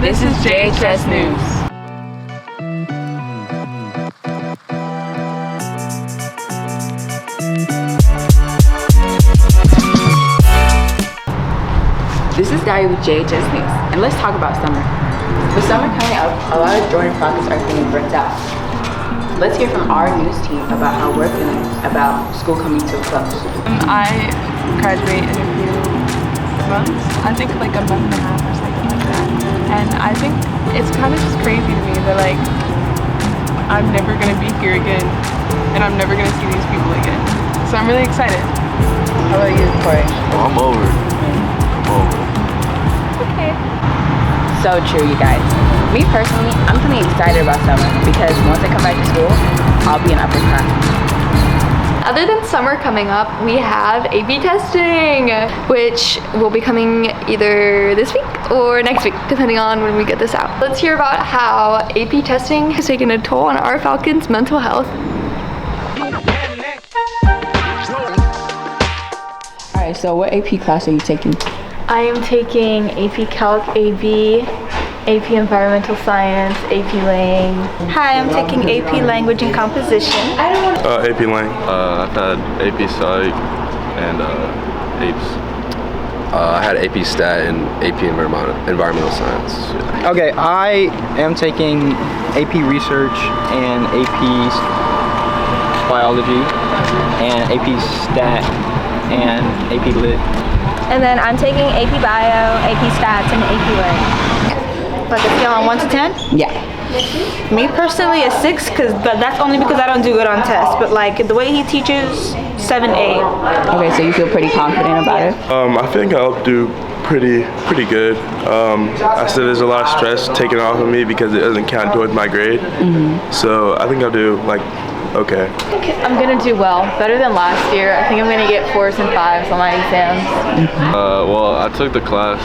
and this is JHS News. This is Diary with JHS News, and let's talk about summer. With summer coming up, a lot of Jordan Falcons are feeling burnt out. Let's hear from our news team about how we're feeling about school coming to a close. I graduate in a few months, I think like a month and a half or something like that. And I think it's kind of just crazy to me that like I'm never gonna be here again and I'm never gonna see these people again. So I'm really excited. How about you, Corey? Oh, I'm over it. Okay. So true, you guys. Me personally, I'm feeling excited about summer because once I come back to school, I'll be in upper class. Other than summer coming up, we have AP testing, which will be coming either this week or next week, depending on when we get this out. Let's hear about how AP testing has taken a toll on our Falcons' mental health. Alright, so what AP class are you taking? I am taking AP Calc AB, AP Environmental Science, AP Lang. Hi, I'm taking AP Language and Composition. AP Lang. I've had AP Psych and APES. I had AP Stat and AP Environmental Science. Yeah. Okay, I am taking AP Research and AP Biology and AP Stat and AP Lit. And then I'm taking AP Bio, AP Stats, and AP Lit. Like a scale on 1 to 10? Yeah. Me personally, a 6, but that's only because I don't do good on tests. But like the way he teaches, 7, 8. Okay, so you feel pretty confident about it? I think I'll do pretty good. I said there's a lot of stress taken off of me because it doesn't count towards my grade. So I think I'll do like okay. I'm gonna do well, better than last year. I think I'm gonna get 4s and 5s on my exams. Well, I took the classes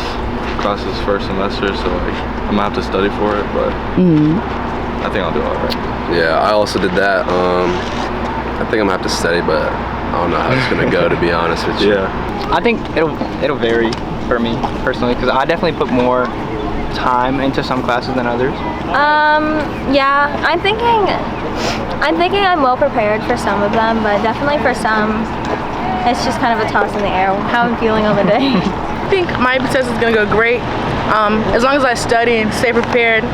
first semester, so like I'm gonna have to study for it, but I think I'll do all right. Yeah, I also did that. I think I'm gonna have to study, but I don't know how it's gonna go, to be honest with you. Yeah. I think it'll vary for me personally, because I definitely put more time into some classes than others. Yeah, I'm thinking I'm well prepared for some of them, but definitely for some, it's just kind of a toss in the air how I'm feeling on the day. I think my AP test is gonna go great, as long as I study and stay prepared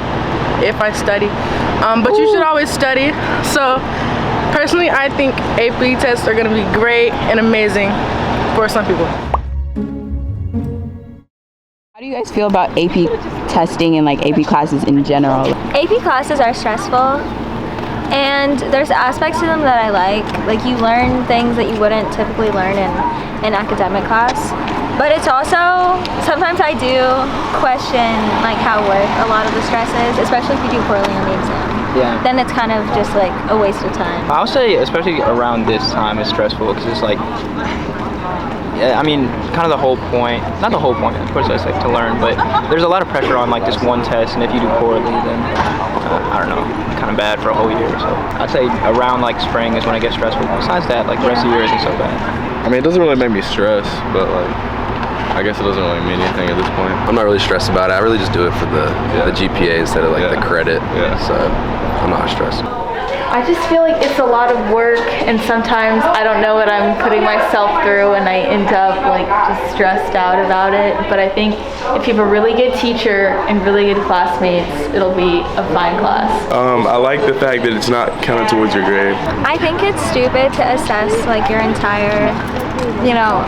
if I study. But you should always study. So personally, I think AP tests are gonna be great and amazing for some people. How do you guys feel about AP testing and like AP classes in general? AP classes are stressful, and there's aspects to them that I like. Like you learn things that you wouldn't typically learn in academic class. But it's also, sometimes I do question like how worth a lot of the stress is, especially if you do poorly on the exam. Yeah. Then it's kind of just like a waste of time. I'll say, especially around this time, it's stressful because it's like, yeah, I mean, kind of the whole point, not the whole point, of course it's like to learn, but there's a lot of pressure on like this one test, and if you do poorly, then, I don't know, kind of bad for a whole year. So I'd say around like spring is when it gets stressful. Besides that, like the rest of the year isn't so bad. I mean, it doesn't really make me stress, but like, I guess it doesn't really mean anything at this point. I'm not really stressed about it. I really just do it for the GPA instead of like the credit. Yeah. So I'm not stressed. I just feel like it's a lot of work, and sometimes I don't know what I'm putting myself through, and I end up like just stressed out about it. But I think if you have a really good teacher and really good classmates, it'll be a fine class. I like the fact that it's not counted towards your grade. I think it's stupid to assess like your entire,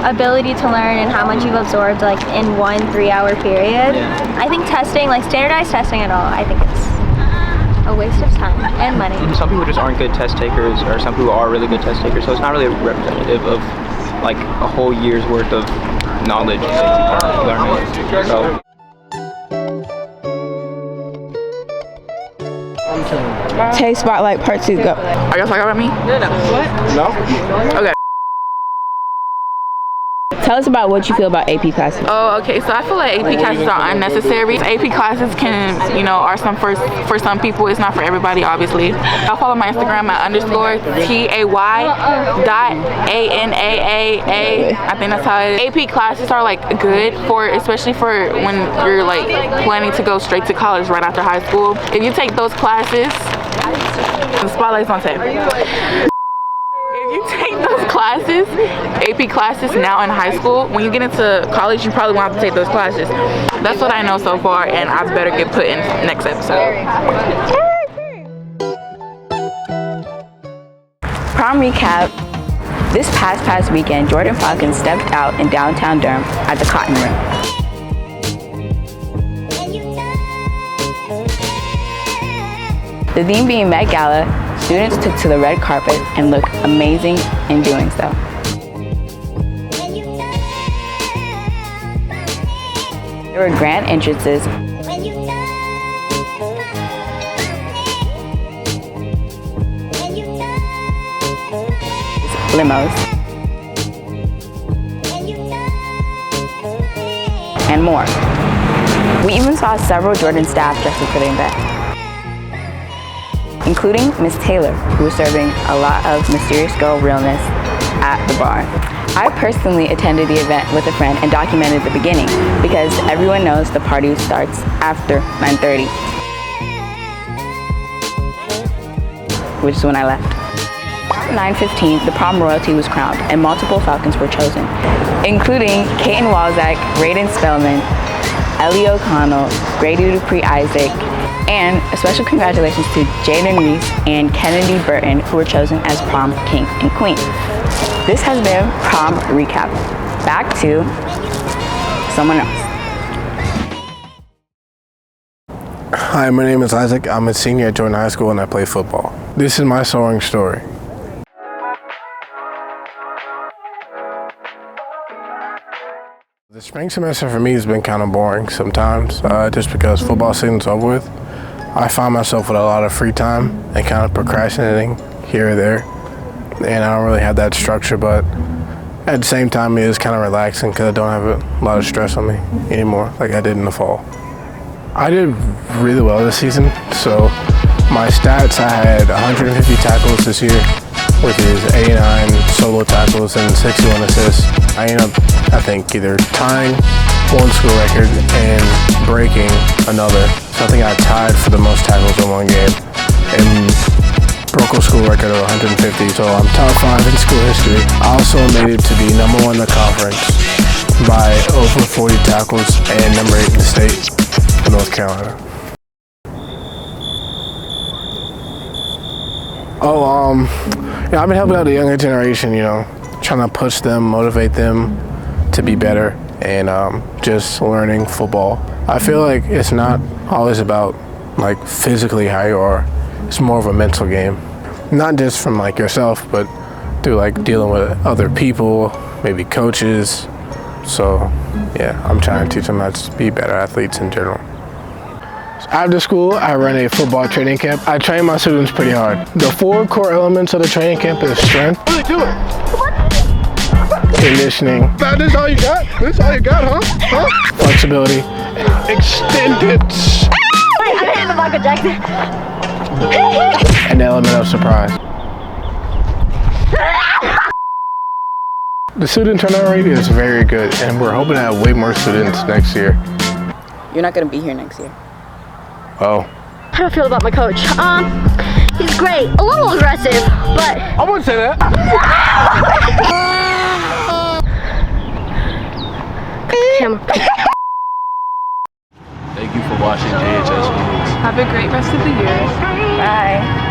ability to learn and how much you've absorbed like in 1 3-hour period. Yeah. I think testing, like standardized testing at all, I think it's a waste of time and money. Some people just aren't good test takers, or some people are really good test takers, so it's not really representative of like a whole year's worth of knowledge learning. So. Taste Spotlight Part 2, go. I guess I got me? No. What? No? Okay. Tell us about what you feel about AP classes. Oh, okay. So I feel like AP classes are unnecessary. AP classes can, are some for some people. It's not for everybody, obviously. I'll follow my Instagram at _TAY.ANAAA. I think that's how it is. AP classes are like good especially for when you're like planning to go straight to college right after high school. If you take those classes, the spotlight's on tape. If you take those classes, AP classes now in high school, when you get into college, you probably won't have to take those classes. That's what I know so far, and I better get put in next episode. Prom recap. This past weekend, Jordan Falcons stepped out in downtown Durham at the Cotton Room. The theme being Met Gala, students took to the red carpet and looked amazing in doing so. There were grand entrances, limos, and more. We even saw several Jordan staff dressed up for the event, including Miss Taylor, who was serving a lot of Mysterious Girl realness at the bar. I personally attended the event with a friend and documented the beginning because everyone knows the party starts after 9:30, which is when I left. At 9:15, the prom royalty was crowned and multiple Falcons were chosen, including Kaiten Walzak, Raiden Spellman, Ellie O'Connell, Grady Dupree Isaac, and a special congratulations to Jaden Reese and Kennedy Burton, who were chosen as prom king and queen. This has been prom recap. Back to someone else. Hi, my name is Isaac. I'm a senior at Jordan High School and I play football. This is my soaring story. The spring semester for me has been kind of boring sometimes, just because football season's over with. I find myself with a lot of free time and kind of procrastinating here or there, and I don't really have that structure, but at the same time it is kind of relaxing because I don't have a lot of stress on me anymore like I did in the fall. I did really well this season, so my stats, I had 150 tackles this year, which is 89 solo tackles and 61 assists. I ended up, I think, either tying one school record and breaking another. So I think I tied for the most tackles in one game and broke a school record of 150. So I'm top 5 in school history. I also made it to be #1 in the conference by over 40 tackles and #8 in the state of North Carolina. Yeah, I've been helping out the younger generation, trying to push them, motivate them to be better, and just learning football. I feel like it's not always about like physically how you are. It's more of a mental game, not just from like yourself, but through like dealing with other people, maybe coaches. So yeah, I'm trying to teach them how to be better athletes in general. After school, I run a football training camp. I train my students pretty hard. The 4 core elements of the training camp is strength, conditioning. This is all you got? This is all you got, huh? Flexibility, extended. Wait, I'm hitting the Michael Jackson. An element of surprise. The student turnover rate is very good, and we're hoping to have way more students next year. You're not gonna be here next year. Oh. How do I feel about my coach? He's great. A little aggressive, but I wouldn't say that. Thank you for watching JHS News. Have a great rest of the year. Bye.